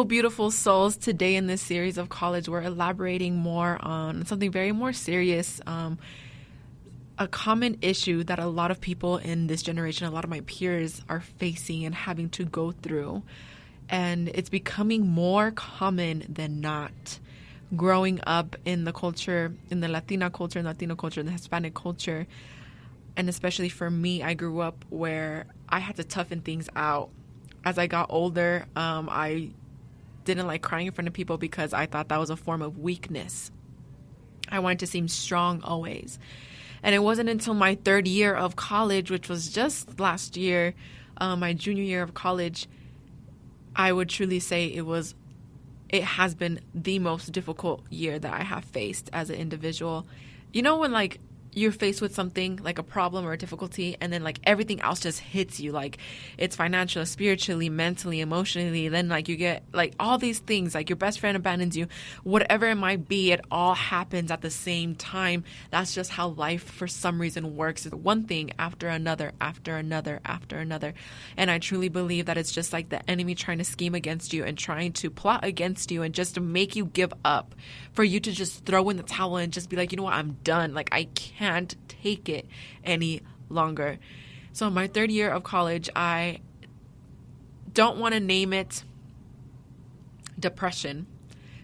So beautiful souls, today in this series of college, we're elaborating more on something very more serious, a common issue that a lot of people in this generation, a lot of my peers are facing and having to go through. And it's becoming more common than not. Growing up in the culture, in the Latina culture, in the Latino culture, in the Hispanic culture, and especially for me, I grew up where I had to toughen things out. As I got older, I didn't like crying in front of people because I thought that was a form of weakness. I wanted to seem strong always. And it wasn't until my third year of college, which was just last year, my junior year of college, I would truly say it has been the most difficult year that I have faced as an individual. You know, when like you're faced with something like a problem or a difficulty, and then like everything else just hits you, like it's financial, spiritually, mentally, emotionally, then like you get like all these things, like your best friend abandons you, whatever it might be, it all happens at the same time. That's just how life for some reason works. It's one thing after another, after another, after another. And I truly believe that it's just like the enemy trying to scheme against you and trying to plot against you and just to make you give up, for you to just throw in the towel and just be like, you know what, I'm done. Like I can't take it any longer. So in my third year of college, I don't want to name it depression,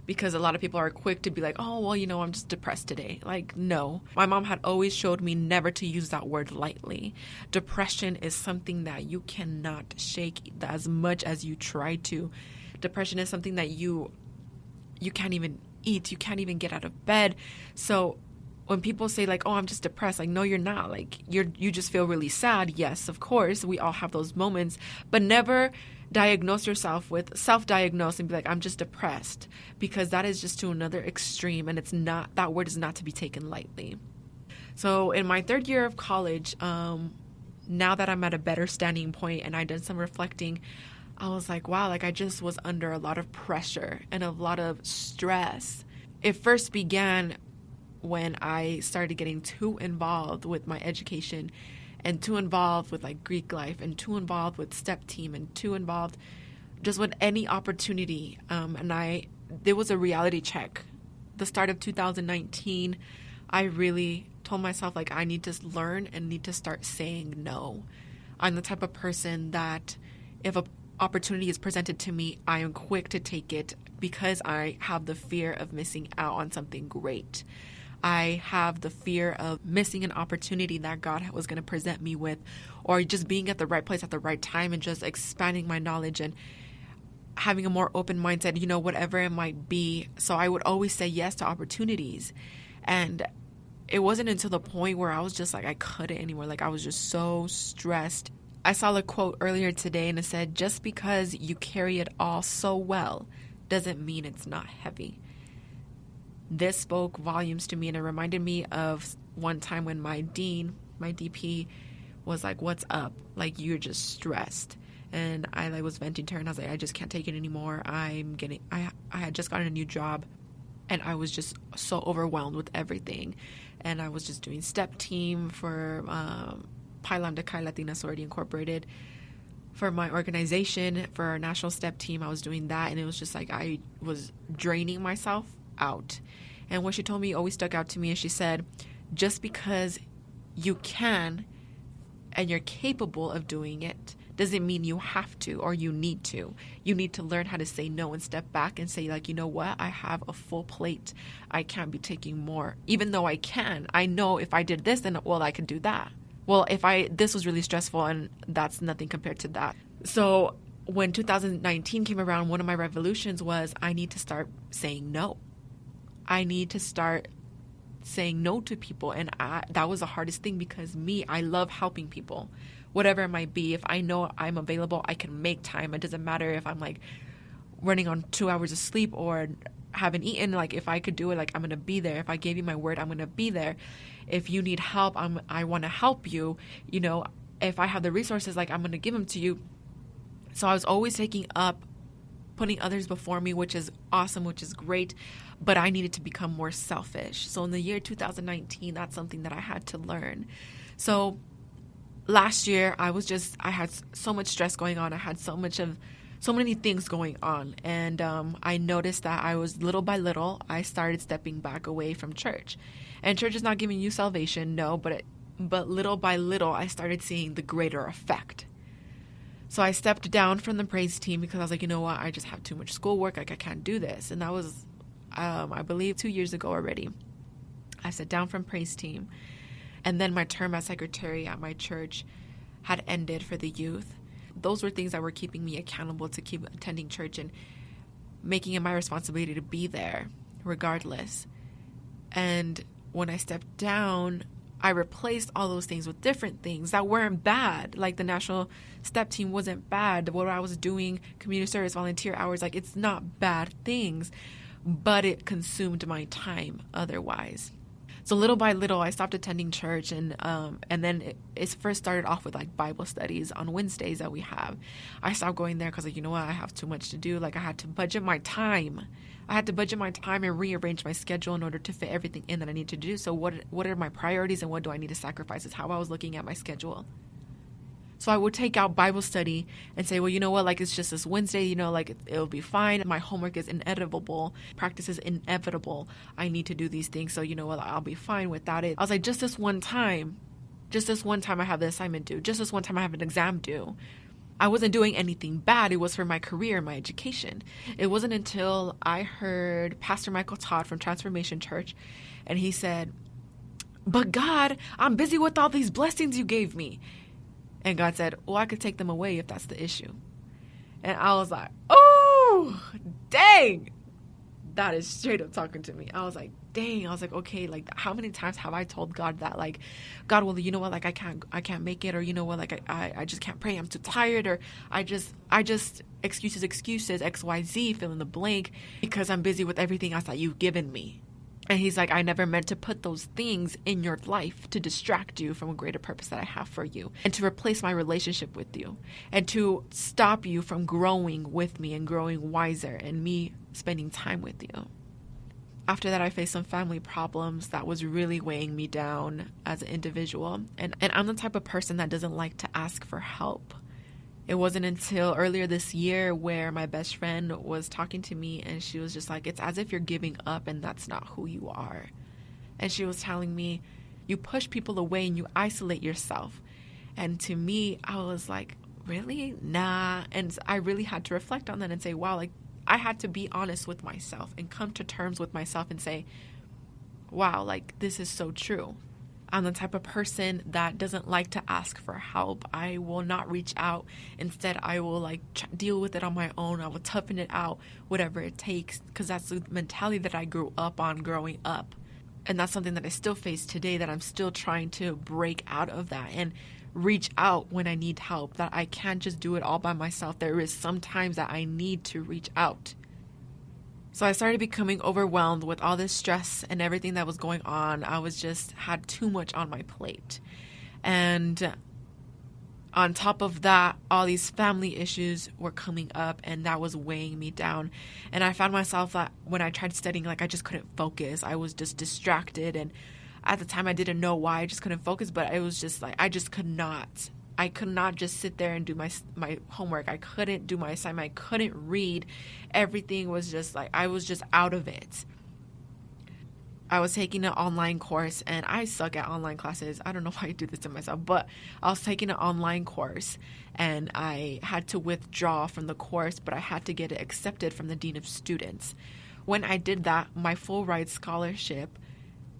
because a lot of people are quick to be like, oh, well, you know, I'm just depressed today. Like, no. My mom had always showed me never to use that word lightly. Depression is something that you cannot shake as much as you try to. Depression is something that you can't even eat. You can't even get out of bed. So when people say like, oh, I'm just depressed, like, no, you're not. Like, you just feel really sad. Yes, of course, we all have those moments, but never diagnose yourself with self-diagnose and be like, I'm just depressed, because that is just to another extreme, and it's not, that word is not to be taken lightly. So in my third year of college, now that I'm at a better standing point and I did some reflecting, I was like, wow, like I just was under a lot of pressure and a lot of stress. It first began when I started getting too involved with my education, and too involved with like Greek life, and too involved with step team, and too involved just with any opportunity. There was a reality check. The start of 2019, I really told myself like I need to learn and need to start saying no. I'm the type of person that if a opportunity is presented to me, I am quick to take it, because I have the fear of missing out on something great. I have the fear of missing an opportunity that God was going to present me with, or just being at the right place at the right time and just expanding my knowledge and having a more open mindset, you know, whatever it might be. So I would always say yes to opportunities. And it wasn't until the point where I was just like, I couldn't anymore. Like I was just so stressed. I saw a quote earlier today, and it said, just because you carry it all so well doesn't mean it's not heavy. This spoke volumes to me, and it reminded me of one time when my dean, my DP, was like, what's up? Like, you're just stressed. And I was venting to her, and I was like, I just can't take it anymore. I had just gotten a new job, and I was just so overwhelmed with everything. And I was just doing step team for Pi Lambda Chi Latina Sorority Incorporated. For my organization, for our national step team, I was doing that, and it was just like I was draining myself out. And what she told me always stuck out to me, and she said, just because you can and you're capable of doing it doesn't mean you have to or you need to. You need to learn how to say no and step back and say, like, you know what, I have a full plate. I can't be taking more. Even though I can, I know if I did this, then, well, I could do that. Well, this was really stressful, and that's nothing compared to that. So when 2019 came around, one of my revolutions was I need to start saying no. I need to start saying no to people. And that was the hardest thing, because I love helping people, whatever it might be. If I know I'm available, I can make time. It doesn't matter if I'm like running on 2 hours of sleep or haven't eaten. Like, if I could do it, like, I'm going to be there. If I gave you my word, I'm going to be there. If you need help, I want to help you. You know, if I have the resources, like, I'm going to give them to you. So I was always putting others before me, which is awesome, which is great, but I needed to become more selfish. So in the year 2019, that's something that I had to learn. So last year, I had so much stress going on. I had so much of so many things going on. And I noticed that I was, little by little, I started stepping back away from church. And church is not giving you salvation, no, but little by little, I started seeing the greater effect. So I stepped down from the praise team because I was like, you know what, I just have too much schoolwork. Like, I can't do this. And that was, I believe, 2 years ago already. I stepped down from praise team. And then my term as secretary at my church had ended for the youth. Those were things that were keeping me accountable to keep attending church and making it my responsibility to be there regardless. And when I stepped down, I replaced all those things with different things that weren't bad. Like the national step team wasn't bad. What I was doing, community service, volunteer hours, like it's not bad things, but it consumed my time otherwise. So little by little, I stopped attending church, and then it first started off with like Bible studies on Wednesdays that we have. I stopped going there because, like, you know what, I have too much to do. Like, I had to budget my time. And rearrange my schedule in order to fit everything in that I need to do. So what are my priorities and what do I need to sacrifice is how I was looking at my schedule. So I would take out Bible study and say, well, you know what, like, it's just this Wednesday, you know, like, it'll be fine. My homework is inevitable. Practice is inevitable. I need to do these things. So, you know what, I'll be fine without it. I was like, just this one time I have the assignment due. Just this one time I have an exam due. I wasn't doing anything bad. It was for my career, my education. It wasn't until I heard Pastor Michael Todd from Transformation Church, and he said, but God, I'm busy with all these blessings you gave me. And God said, well, I could take them away if that's the issue. And I was like, oh, dang. That is straight up talking to me. I was like, dang. I was like, okay, like, how many times have I told God that, like, God, well, you know what, like, I can't make it, or, you know what, like, I just can't pray, I'm too tired, or I just excuses, XYZ, fill in the blank, because I'm busy with everything else that you've given me. And he's like, I never meant to put those things in your life to distract you from a greater purpose that I have for you, and to replace my relationship with you, and to stop you from growing with me and growing wiser and me spending time with you. After that, I faced some family problems that was really weighing me down as an individual. And I'm the type of person that doesn't like to ask for help. It wasn't until earlier this year where my best friend was talking to me, and she was just like, it's as if you're giving up and that's not who you are. And she was telling me, you push people away and you isolate yourself. And to me, I was like, really? Nah. And I really had to reflect on that and say, wow, like, I had to be honest with myself and come to terms with myself and say, wow, like, this is so true. I'm the type of person that doesn't like to ask for help. I will not reach out. Instead, I will deal with it on my own. I will toughen it out, whatever it takes, because that's the mentality that I grew up on growing up. And that's something that I still face today, that I'm still trying to break out of that and reach out when I need help, that I can't just do it all by myself. There is sometimes that I need to reach out. So I started becoming overwhelmed with all this stress and everything that was going on. I was just had too much on my plate. And on top of that, all these family issues were coming up, and that was weighing me down. And I found myself that when I tried studying, like, I just couldn't focus. I was just distracted. And at the time, I didn't know why I just couldn't focus, but it was just like, I just could not. I could not just sit there and do my homework. I couldn't do my assignment. I couldn't read. Everything was just like, I was just out of it. I was taking an online course, and I suck at online classes. I don't know why I do this to myself, but I was taking an online course, and I had to withdraw from the course, but I had to get it accepted from the Dean of Students. When I did that, my full ride scholarship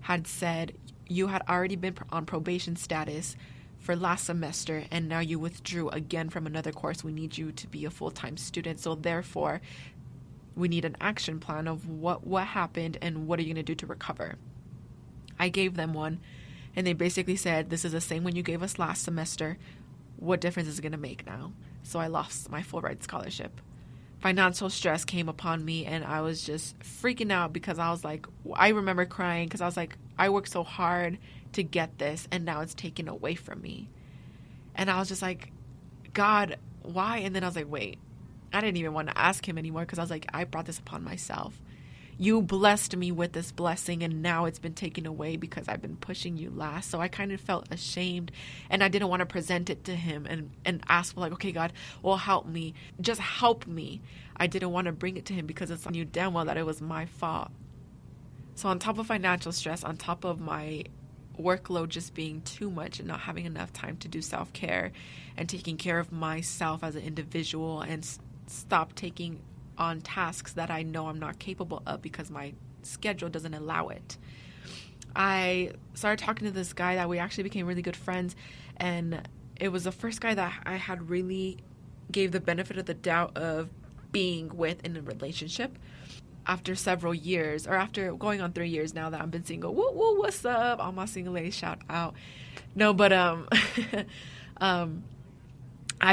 had said, you had already been on probation status for last semester, and now you withdrew again from another course. We need you to be a full-time student. So therefore, we need an action plan of what happened and what are you going to do to recover. I gave them one, and they basically said, this is the same one you gave us last semester. What difference is it going to make now? So I lost my full ride scholarship. Financial stress came upon me, and I was just freaking out because I was like, I remember crying because I was like, I worked so hard to get this, and now it's taken away from me. And I was just like, God, why? And then I was like, wait, I didn't even want to ask him anymore because I was like, I brought this upon myself. you blessed me with this blessing and now it's been taken away because I've been pushing you last. So I kind of felt ashamed, and I didn't want to present it to him and ask for like, okay, God, well, help me. Just help me. I didn't want to bring it to him because I knew damn well that it was my fault. So on top of financial stress, on top of my workload just being too much and not having enough time to do self-care and taking care of myself as an individual, and stop taking on tasks that I know I'm not capable of because my schedule doesn't allow it. I started talking to this guy that we actually became really good friends, and it was the first guy that I had really gave the benefit of the doubt of being with in a relationship. After several years, or after going on 3 years now that I've been single, woo woo, what's up? All my single ladies, shout out. No, but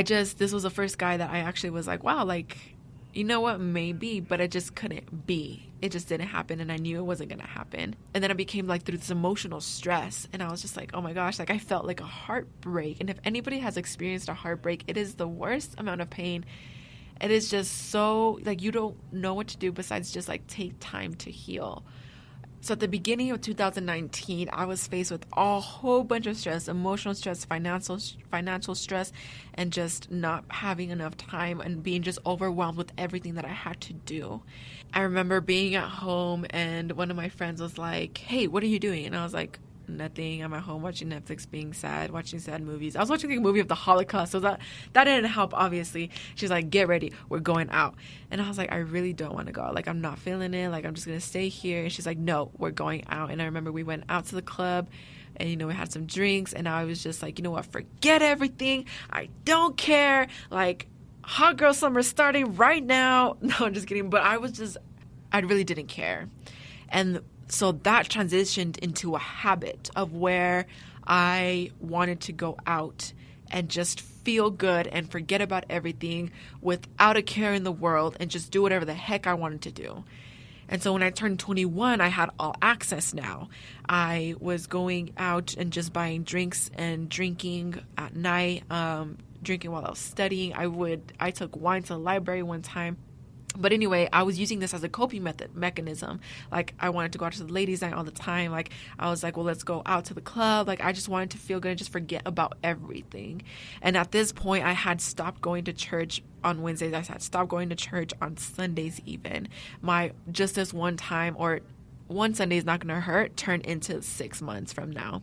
this was the first guy that I actually was like, wow, like, you know what, maybe, but it just couldn't be. It just didn't happen, and I knew it wasn't gonna happen. And then it became like through this emotional stress, and I was just like, oh my gosh, like I felt like a heartbreak. And if anybody has experienced a heartbreak, it is the worst amount of pain. It is just so, like, you don't know what to do besides just, like, take time to heal. So at the beginning of 2019, I was faced with a whole bunch of stress, emotional stress, financial stress, and just not having enough time and being just overwhelmed with everything that I had to do. I remember being at home, and one of my friends was like, hey, what are you doing? And I was like, nothing. I'm at home watching Netflix, being sad, watching sad movies. I was watching a movie of the Holocaust, so that didn't help, obviously. She's like, get ready, we're going out. And I was like, I really don't want to go. Like, I'm not feeling it. Like, I'm just gonna stay here. And she's like, no, we're going out. And I remember we went out to the club, and we had some drinks, and I was just like, you know what, forget everything, I don't care, like, hot girl summer starting right now. No, I'm just kidding. But I really didn't care. And so that transitioned into a habit of where I wanted to go out and just feel good and forget about everything without a care in the world and just do whatever the heck I wanted to do. And so when I turned 21, I had all access now. I was going out and just buying drinks and drinking at night, drinking while I was studying. I took wine to the library one time. But anyway, I was using this as a coping mechanism. Like, I wanted to go out to the ladies' night all the time. Like, I was like, well, let's go out to the club. Like, I just wanted to feel good and just forget about everything. And at this point, I had stopped going to church on Wednesdays. I had stopped going to church on Sundays even. Just this one time, or one Sunday is not going to hurt, turned into 6 months from now.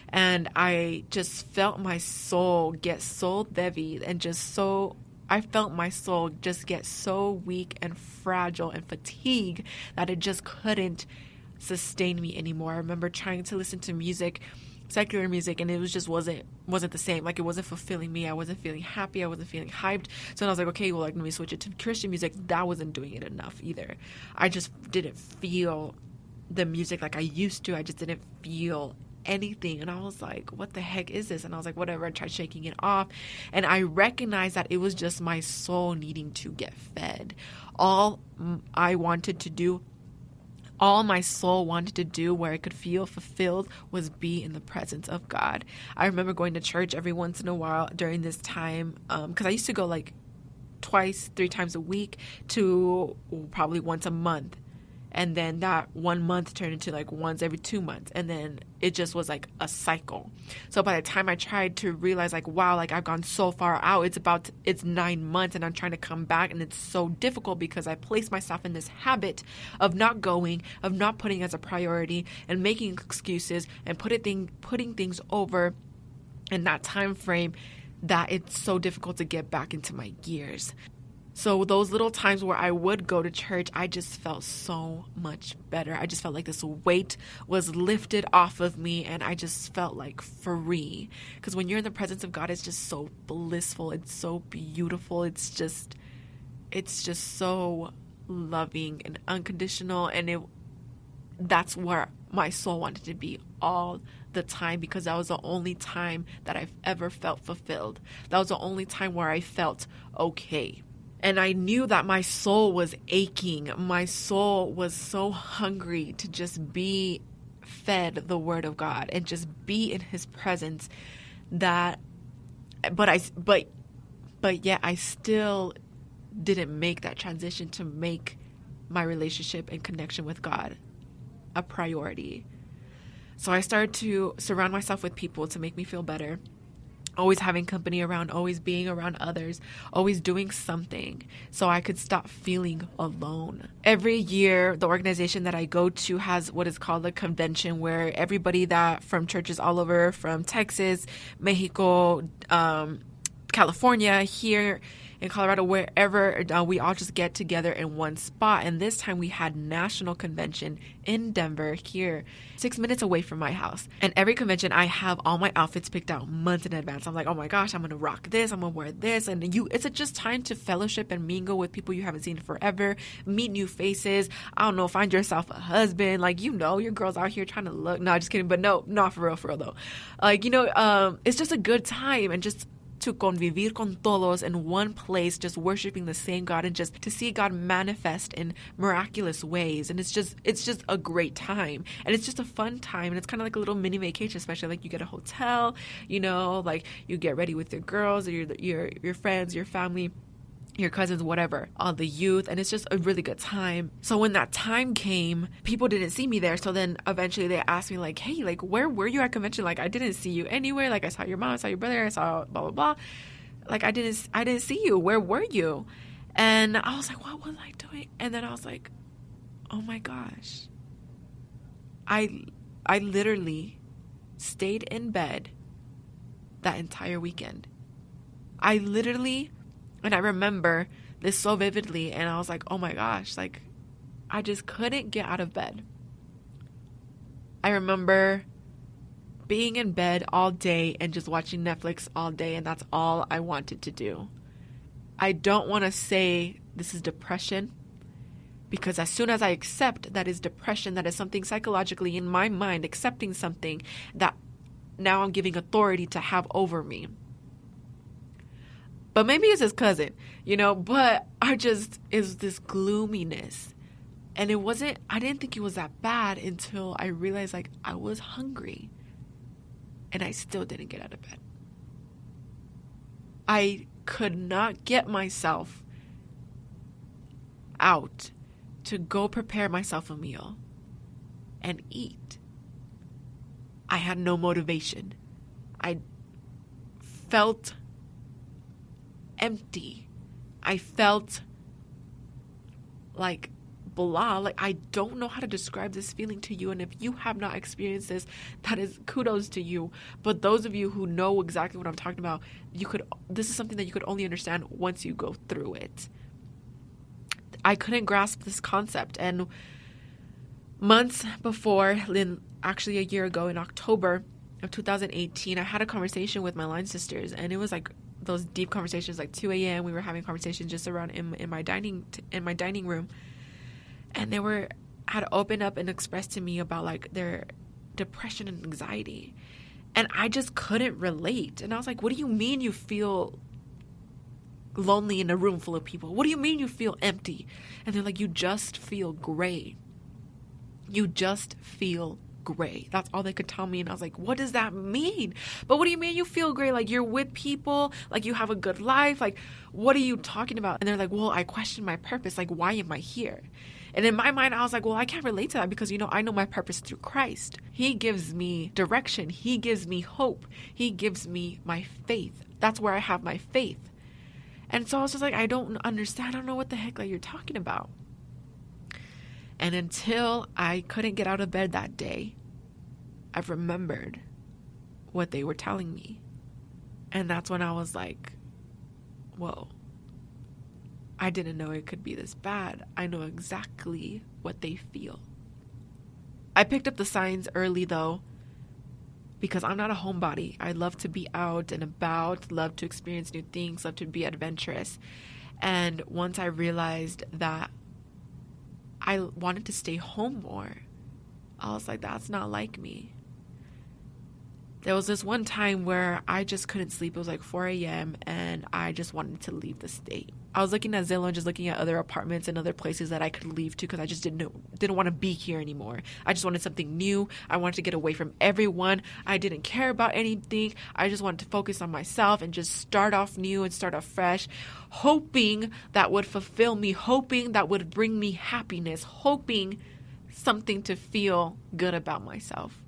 And I just felt my soul get so heavy and I felt my soul just get so weak and fragile and fatigued that it just couldn't sustain me anymore. I remember trying to listen to music, secular music, and it wasn't the same. Like, it wasn't fulfilling me. I wasn't feeling happy. I wasn't feeling hyped. So I was like, okay, well, like, let me switch it to Christian music. That wasn't doing it enough either. I just didn't feel the music like I used to. I just didn't feel anything. And I was like, what the heck is this? And I was like, whatever. I tried shaking it off, and I recognized that it was just my soul needing to get fed. All my soul wanted to do where I could feel fulfilled was be in the presence of God. I remember going to church every once in a while during this time, because I used to go like 2-3 times a week to probably once a month. And then that 1 month turned into like once every 2 months. And then it just was like a cycle. So by the time I tried to realize like, wow, like I've gone so far out, it's 9 months and I'm trying to come back. And it's so difficult because I placed myself in this habit of not going, of not putting as a priority and making excuses and putting things over in that time frame, that it's so difficult to get back into my gears. So those little times where I would go to church, I just felt so much better. I just felt like this weight was lifted off of me, and I just felt like free. Because when you're in the presence of God, it's just so blissful. It's so beautiful. It's just so loving and unconditional. And that's where my soul wanted to be all the time, because that was the only time that I've ever felt fulfilled. That was the only time where I felt okay. And I knew that my soul was aching. My soul was so hungry to just be fed the word of God and just be in his presence, but yet I still didn't make that transition to make my relationship and connection with God a priority. So I started to surround myself with people to make me feel better. Always having company around, always being around others, always doing something so I could stop feeling alone. Every year, the organization that I go to has what is called a convention, where everybody that from churches all over, from Texas, Mexico, California, here in Colorado, wherever, we all just get together in one spot. And this time we had national convention in Denver, here 6 minutes away from my house. And every convention, I have all my outfits picked out months in advance. I'm like, oh my gosh, I'm gonna rock this, I'm gonna wear this. And it's just time to fellowship and mingle with people you haven't seen forever, meet new faces. I don't know, find yourself a husband. Like, your girl's out here trying to look. No, just kidding. But no, not for real though. It's just a good time, and just to convivir con todos in one place, just worshiping the same God, and just to see God manifest in miraculous ways. And it's just a great time, and it's just a fun time, and it's kind of like a little mini vacation, especially like you get a hotel, like you get ready with your girls or your friends, your family, your cousins, whatever, all the youth, and it's just a really good time. So when that time came, people didn't see me there. So then eventually they asked me like, hey, like, where were you at convention? Like, I didn't see you anywhere. Like, I saw your mom, I saw your brother, I saw blah, blah, blah. Like, I didn't see you. Where were you? And I was like, what was I doing? And then I was like, oh my gosh. I literally stayed in bed that entire weekend. And I remember this so vividly, and I was like, oh my gosh, like, I just couldn't get out of bed. I remember being in bed all day and just watching Netflix all day, and that's all I wanted to do. I don't want to say this is depression, because as soon as I accept that is depression, that is something psychologically in my mind, accepting something that now I'm giving authority to have over me. But maybe it's his cousin, but is this gloominess. And I didn't think it was that bad until I realized, like, I was hungry and I still didn't get out of bed. I could not get myself out to go prepare myself a meal and eat. I had no motivation. I felt empty. I felt like blah. Like, I don't know how to describe this feeling to you. And if you have not experienced this, that is kudos to you. But those of you who know exactly what I'm talking about, this is something that you could only understand once you go through it. I couldn't grasp this concept. And months before, actually a year ago in October of 2018, I had a conversation with my line sisters, and it was like those deep conversations, like 2 a.m. We were having conversations just around in my dining room, and they had opened up and expressed to me about like their depression and anxiety, and I just couldn't relate. And I was like, what do you mean you feel lonely in a room full of people? What do you mean you feel empty? And they're like, you just feel gray. You just feel gray. That's all they could tell me. And I was like, what does that mean? But what do you mean you feel gray? Like, you're with people, like you have a good life. Like, what are you talking about? And they're like, well, I question my purpose. Like, why am I here? And in my mind, I was like, well, I can't relate to that because, I know my purpose through Christ. He gives me direction. He gives me hope. He gives me my faith. That's where I have my faith. And so I was just like, I don't understand. I don't know what the heck like you're talking about. And until I couldn't get out of bed that day, I've remembered what they were telling me. And that's when I was like, whoa, I didn't know it could be this bad. I know exactly what they feel. I picked up the signs early though, because I'm not a homebody. I love to be out and about, love to experience new things, love to be adventurous. And once I realized that I wanted to stay home more, I was like, that's not like me. There was this one time where I just couldn't sleep. It was like 4 a.m. and I just wanted to leave the state. I was looking at Zillow and just looking at other apartments and other places that I could leave to because I just didn't want to be here anymore. I just wanted something new. I wanted to get away from everyone. I didn't care about anything. I just wanted to focus on myself and just start off new and start off fresh, hoping that would fulfill me, hoping that would bring me happiness, hoping something to feel good about myself.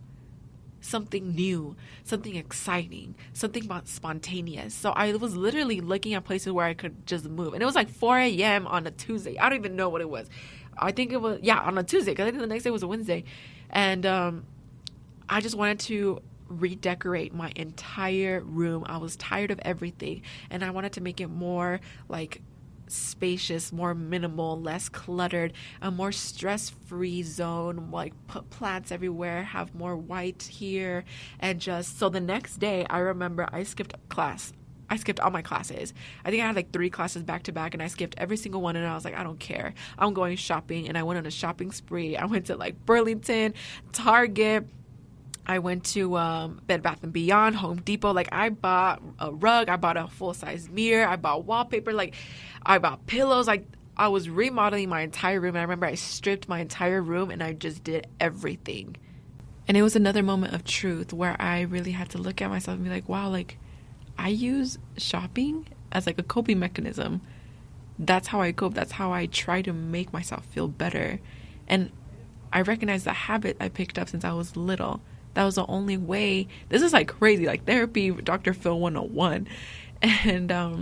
Something new, something exciting, something spontaneous. So I was literally looking at places where I could just move. And it was like 4 a.m. on a Tuesday. I don't even know what it was. I think it was, on a Tuesday, because I think the next day was a Wednesday. And I just wanted to redecorate my entire room. I was tired of everything. And I wanted to make it more like spacious, more minimal, less cluttered, a more stress-free zone, like put plants everywhere, have more white here, and just so the next day I remember I skipped class. I skipped all my classes. I think I had like 3 classes back to back, and I skipped every single one, and I was like, I don't care. I'm going shopping. And I went on a shopping spree. I went to like Burlington, Target. I went to Bed Bath & Beyond, Home Depot. Like, I bought a rug. I bought a full-size mirror. I bought wallpaper. Like, I bought pillows. Like, I was remodeling my entire room. And I remember I stripped my entire room, and I just did everything. And it was another moment of truth where I really had to look at myself and be like, wow, like, I use shopping as like a coping mechanism. That's how I cope. That's how I try to make myself feel better. And I recognize the habit I picked up since I was little. That was the only way. This is like crazy, like therapy, Dr. Phil 101. And I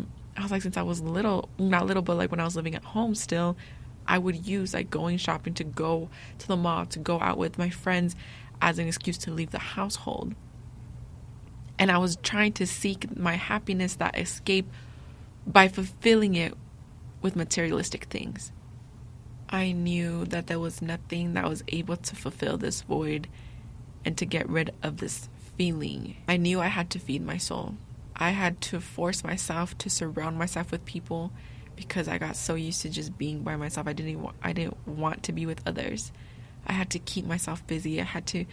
was like, since I was little, not little, but like when I was living at home still, I would use like going shopping to go to the mall, to go out with my friends as an excuse to leave the household. And I was trying to seek my happiness, that escape, by fulfilling it with materialistic things. I knew that there was nothing that was able to fulfill this void and to get rid of this feeling. I knew I had to feed my soul. I had to force myself to surround myself with people because I got so used to just being by myself. I didn't want to be with others. I had to keep myself busy. I had to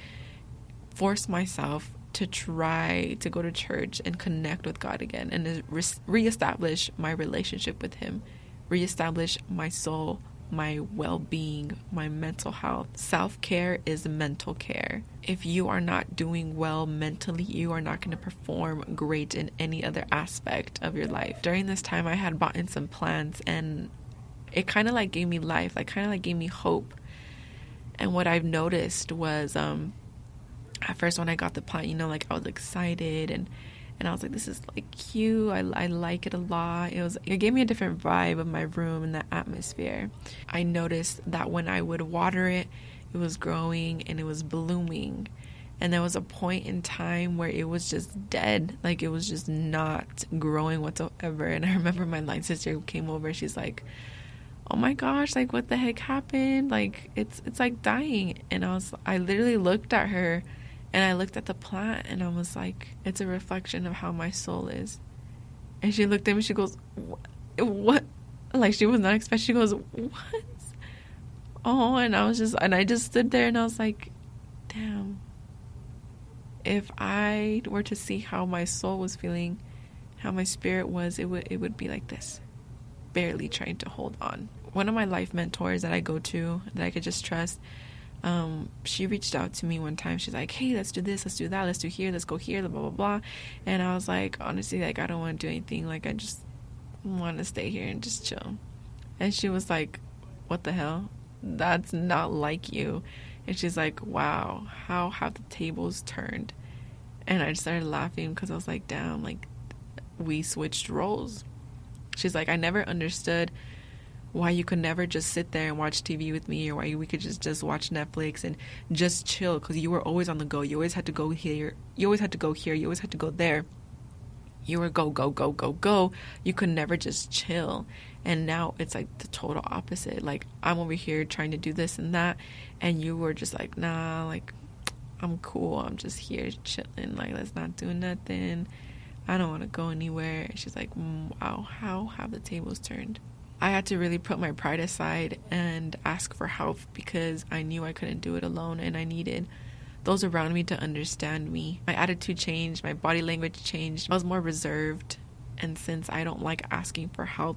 force myself to try to go to church and connect with God again and to reestablish my relationship with Him, reestablish my soul, my well-being, my mental health. Self-care is mental care. If you are not doing well mentally, you are not going to perform great in any other aspect of your life. During this time, I had bought in some plants, and it kind of like gave me life, like kind of like gave me hope. And what I've noticed was, at first when I got the plant, like I was excited and I was like, this is like cute. I like it a lot. It gave me a different vibe of my room and the atmosphere. I noticed that when I would water it, it was growing and it was blooming. And there was a point in time where it was just dead. Like it was just not growing whatsoever. And I remember my line sister came over. She's like, oh my gosh, like what the heck happened? Like it's like dying. And I literally looked at her. And I looked at the plant and I was like, it's a reflection of how my soul is. And she looked at me, she goes, what? Like she was not expecting, she goes, what? Oh, and I just stood there and I was like, damn. If I were to see how my soul was feeling, how my spirit was, it would be like this, barely trying to hold on. One of my life mentors that I go to, that I could just trust, she reached out to me one time. She's like, hey, let's do this, let's do that, let's do here, let's go here, blah, blah, blah. And I was like, honestly, like, I don't want to do anything. Like, I just want to stay here and just chill. And she was like, what the hell? That's not like you. And she's like, wow, how have the tables turned? And I just started laughing because I was like, damn, like, we switched roles. She's like, I never understood why you could never just sit there and watch TV with me, or why we could just watch Netflix and just chill, because you were always on the go. You always had to go here. You always had to go here. You always had to go there. You were go, go, go, go, go. You could never just chill. And now it's like the total opposite. Like, I'm over here trying to do this and that, and you were just like, nah, like, I'm cool. I'm just here chilling. Like, let's not do nothing. I don't want to go anywhere. And she's like, wow, how have the tables turned? I had to really put my pride aside and ask for help, because I knew I couldn't do it alone, and I needed those around me to understand me. My attitude changed, my body language changed. I was more reserved, and since I don't like asking for help,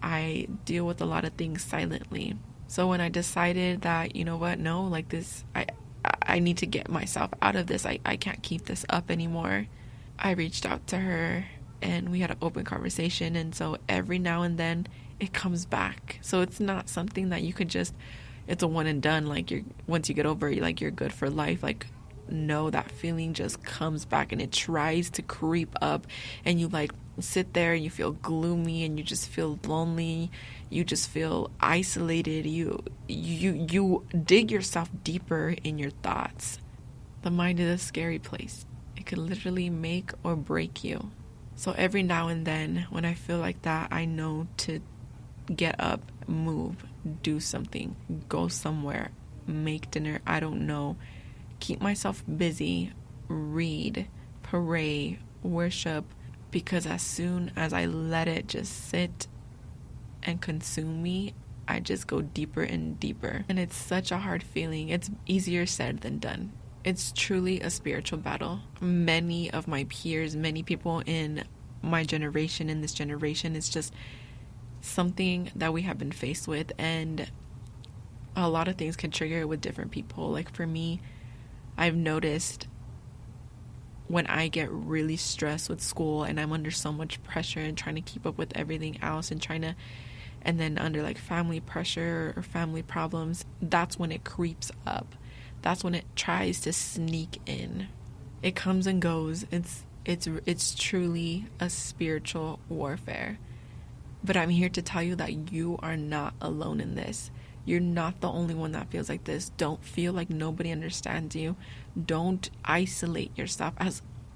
I deal with a lot of things silently. So when I decided that, you know what, no, like this, I need to get myself out of this. I can't keep this up anymore. I reached out to her and we had an open conversation. And so every now and then it comes back. So it's not something that you could just, it's a one and done. Like once you get over it, like you're good for life. Like, no, that feeling just comes back and it tries to creep up, and you like sit there and you feel gloomy and you just feel lonely. You just feel isolated. You dig yourself deeper in your thoughts. The mind is a scary place. It could literally make or break you. So every now and then when I feel like that, I know to get up, move, do something, go somewhere, make dinner, I don't know. Keep myself busy, read, pray, worship, because as soon as I let it just sit and consume me, I just go deeper and deeper. And it's such a hard feeling. It's easier said than done. It's truly a spiritual battle. Many of my peers, many people in my generation, in this generation, it's just something that we have been faced with, and a lot of things can trigger it with different people. Like for me, I've noticed when I get really stressed with school and I'm under so much pressure and trying to keep up with everything else and then under like family pressure or family problems, that's when it creeps up. That's when it tries to sneak in. It comes and goes. It's truly a spiritual warfare. But I'm here to tell you that you are not alone in this. You're not the only one that feels like this. Don't feel like nobody understands you. Don't isolate yourself.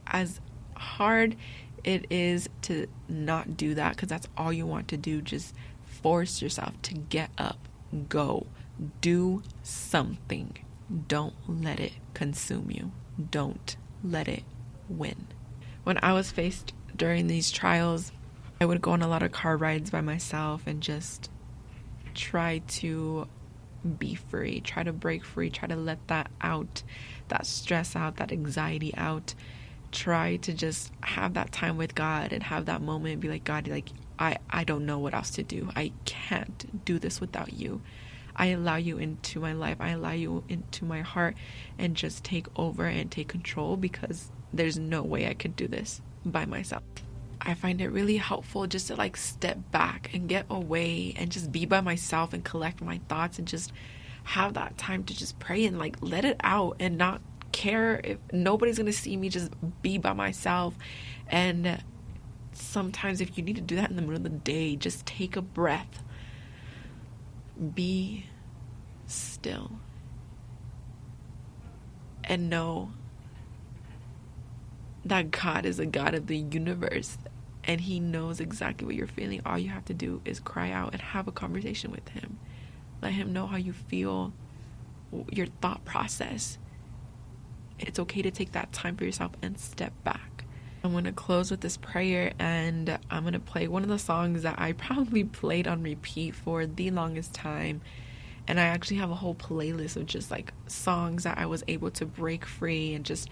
As hard it is to not do that, because that's all you want to do, just force yourself to get up, go, do something. Don't let it consume you. Don't let it win. When I was faced during these trials, I would go on a lot of car rides by myself and just try to be free, try to break free, try to let that out, that stress out, that anxiety out, try to just have that time with God and have that moment and be like, God, like, I don't know what else to do. I can't do this without you. I allow you into my life. I allow you into my heart, and just take over and take control, because there's no way I could do this by myself. I find it really helpful just to like step back and get away and just be by myself and collect my thoughts and just have that time to just pray and like let it out and not care if nobody's going to see me, just be by myself. And sometimes if you need to do that in the middle of the day, just take a breath, be still, and know that God is a God of the universe, and he knows exactly what you're feeling. All you have to do is cry out and have a conversation with him. Let him know how you feel, your thought process. It's okay to take that time for yourself and step back. I'm going to close with this prayer, and I'm going to play one of the songs that I probably played on repeat for the longest time. And I actually have a whole playlist of just like songs that I was able to break free and just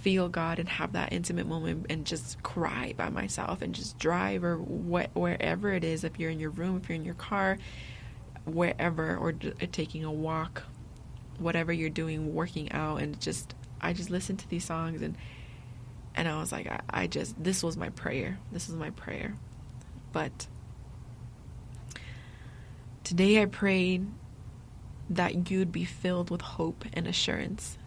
feel God and have that intimate moment and just cry by myself and just drive or wherever it is. If you're in your room, if you're in your car, wherever, or taking a walk, whatever you're doing, working out, and I just listened to these songs and I was like, this was my prayer. This is my prayer. But today I prayed that you'd be filled with hope and assurance.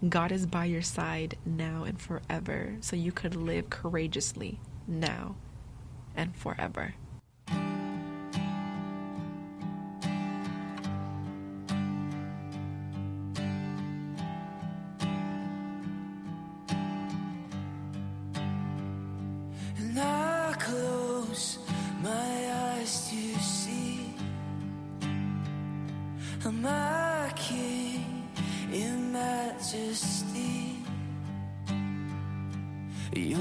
God is by your side now and forever, so you could live courageously now and forever. And I close my eyes to see my King in majesty. Your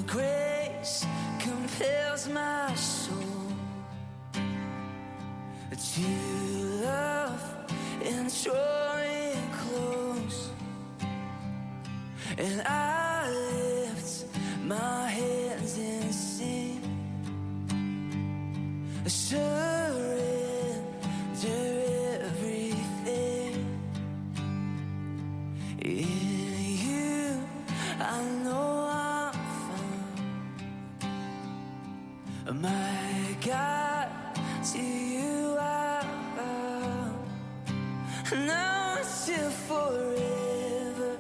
grace compels my soul to love and draw it close. And I lift my hands and sing. In you, I know I'm found. My God, to you I bow. Now until forever,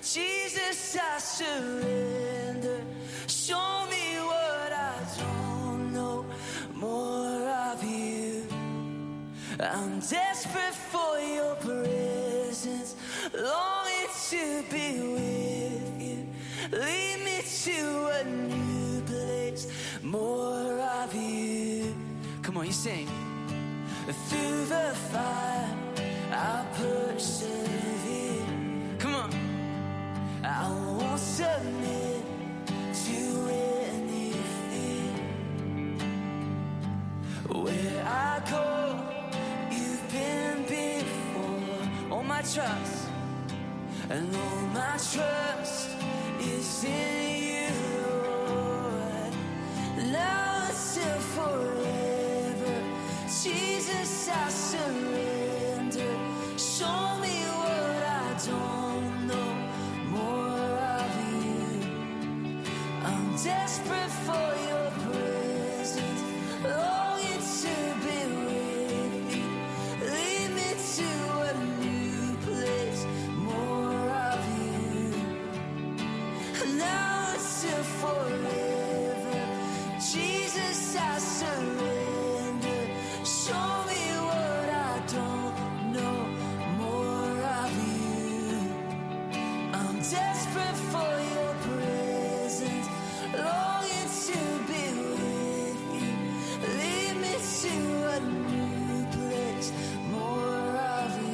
Jesus, I surrender. Show me what I don't know, more of you. I'm desperate for your presence, longing to be with you. Lead me to a new place, more of you. Come on, you sing. Through the fire, I'll persevere. Come on. I won't submit to anything. Where I go, you've been before. All my trust, and all my trust is in you, Lord. Now until forever, Jesus, I surrender. Show me what I don't know, more of you. I'm desperate for your presence, longing to be with you. Lead me to a new place, more of you. Now until forever, Jesus, I surrender. Show me what I don't know, more of you. I'm desperate for your presence, longing to be with you. Lead me to a new place, more of you.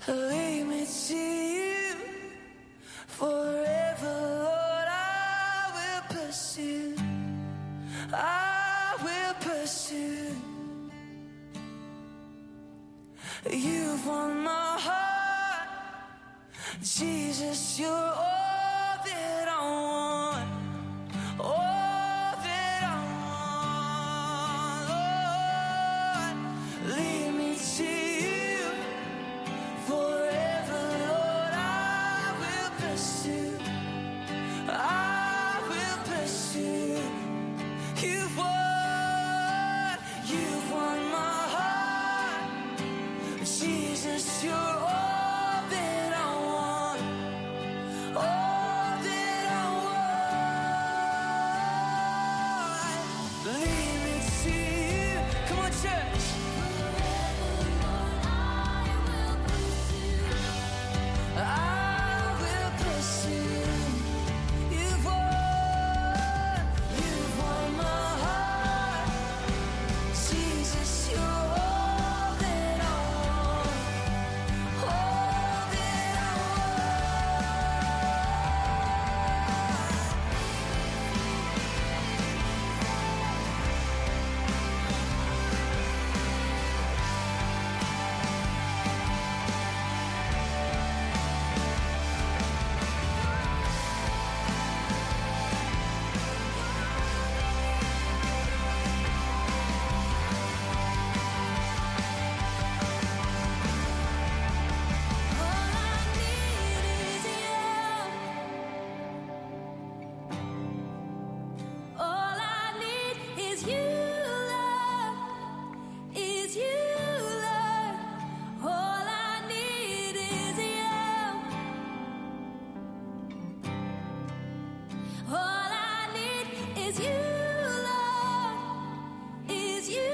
Lead me to you forever, Lord. I will pursue. I will pursue. You've won my heart, Jesus. You're all that I want. All that I want, Lord. Lead me to you forever, Lord. I will pursue. I will pursue. You've won my heart, Jesus. You're all that I want, all that I want. Lead me to you. Come on, church. I will pursue. You've won my heart, Jesus. You're all that I want, all that I all I need is you, Lord, is you, Lord. All I need is you. All I need is you, Lord, is you,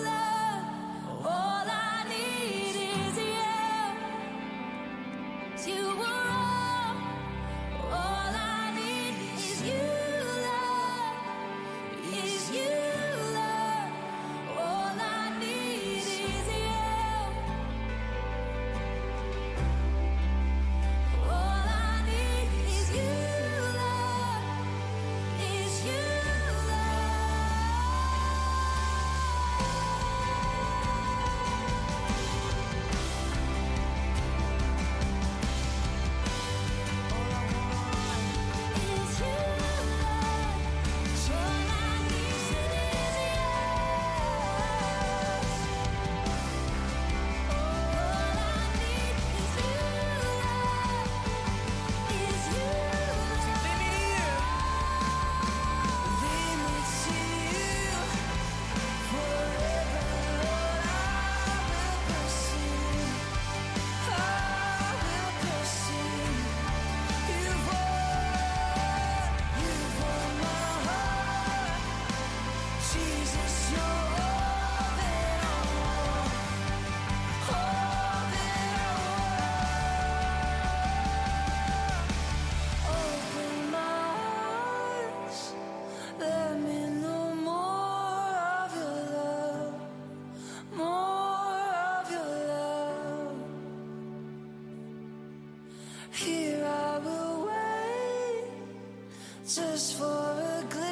Lord. All I need is you. You are all I need is you, Lord, is you, Lord. All I need is you. All I just for a glimpse.